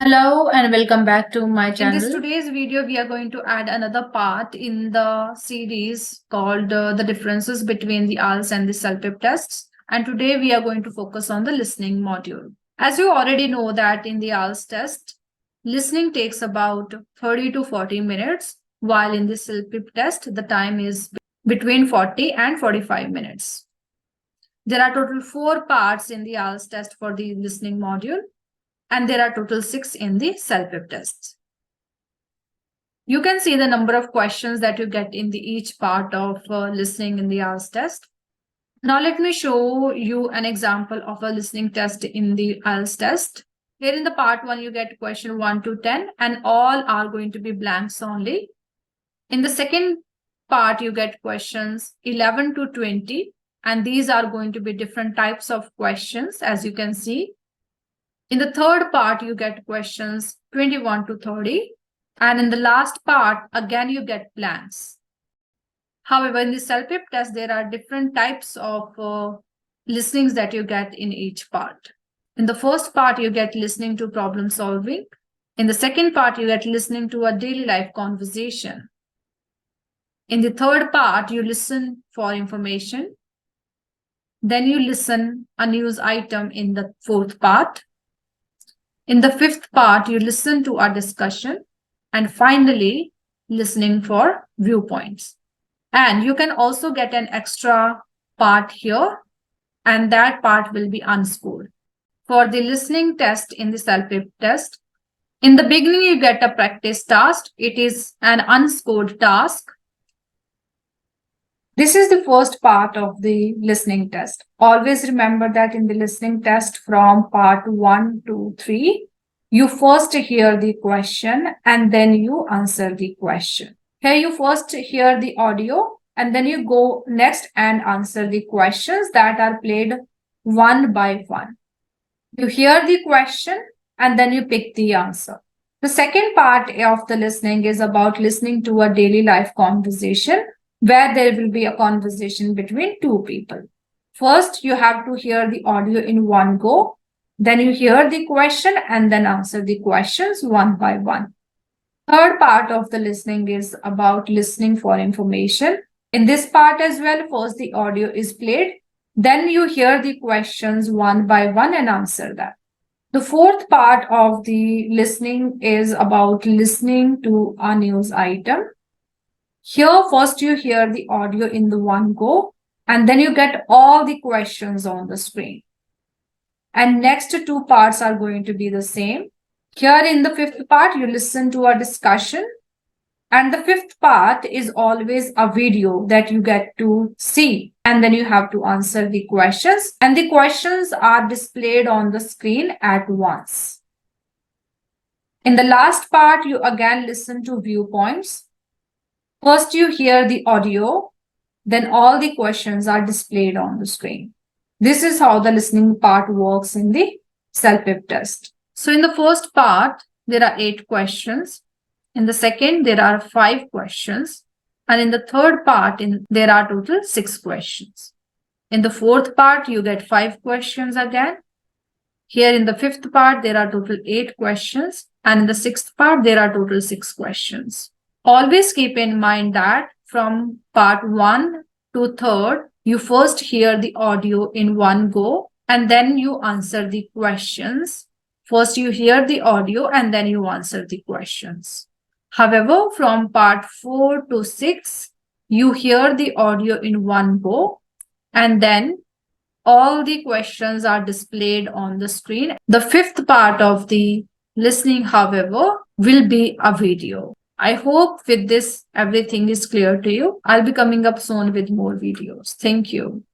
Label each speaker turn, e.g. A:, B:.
A: Hello and welcome back to my
B: In this
A: channel.
B: today's video, we are going to add another part in the series called the differences between the IELTS and the CELPIP tests. And today we are going to focus on the listening module. As you already know that in the IELTS test, listening takes about 30 to 40 minutes, while in the CELPIP test, the time is between 40 and 45 minutes. There are total 4 parts in the IELTS test for the listening module, and there are total 6 in the CELPIP test. You can see the number of questions that you get in the each part of listening in the IELTS test. Now let me show you an example of a listening test in the IELTS test. Here in the part 1, you get question 1 to 10 and all are going to be blanks only. In the second part, you get questions 11 to 20 and these are going to be different types of questions, as you can see. In the third part, you get questions 21 to 30. And in the last part, again, you get blanks. However, in the CELPIP test, there are different types of listenings that you get in each part. In the first part, you get listening to problem solving. In the second part, you get listening to a daily life conversation. In the third part, you listen for information. Then you listen a news item in the fourth part. In the fifth part, you listen to a discussion. And finally, listening for viewpoints. And you can also get an extra part here, and that part will be unscored. For the listening test in the CELPIP test, in the beginning, you get a practice task. It is an unscored task. This is the first part of the listening test. Always remember that in the listening test from part 1 to 3, you first hear the question and then you answer the question. Here you first hear the audio and then you go next and answer the questions that are played one by one. You hear the question and then you pick the answer. The second part of the listening is about listening to a daily life conversation where there will be a conversation between two people. First, you have to hear the audio in one go. Then you hear the question and then answer the questions one by one. Third part of the listening is about listening for information. In this part as well, first the audio is played. Then you hear the questions one by one and answer that. The fourth part of the listening is about listening to a news item. Here, first you hear the audio in the one go, and then you get all the questions on the screen. And next two parts are going to be the same. Here in the fifth part, you listen to a discussion. And the fifth part is always a video that you get to see. And then you have to answer the questions. And the questions are displayed on the screen at once. In the last part, you again listen to viewpoints. First, you hear the audio. Then all the questions are displayed on the screen. This is how the listening part works in the CELPIP test. So in the first part, there are 8 questions. In the second, there are 5 questions. And in the third part, there are total 6 questions. In the fourth part, you get 5 questions again. Here in the fifth part, there are total 8 questions. And in the sixth part, there are total 6 questions. Always keep in mind that from part 1 to 3rd, you first hear the audio in one go and then you answer the questions. First you hear the audio and then you answer the questions. However, from part 4 to 6, you hear the audio in one go and then all the questions are displayed on the screen. The fifth part of the listening, however, will be a video. I hope with this everything is clear to you. I'll be coming up soon with more videos. Thank you.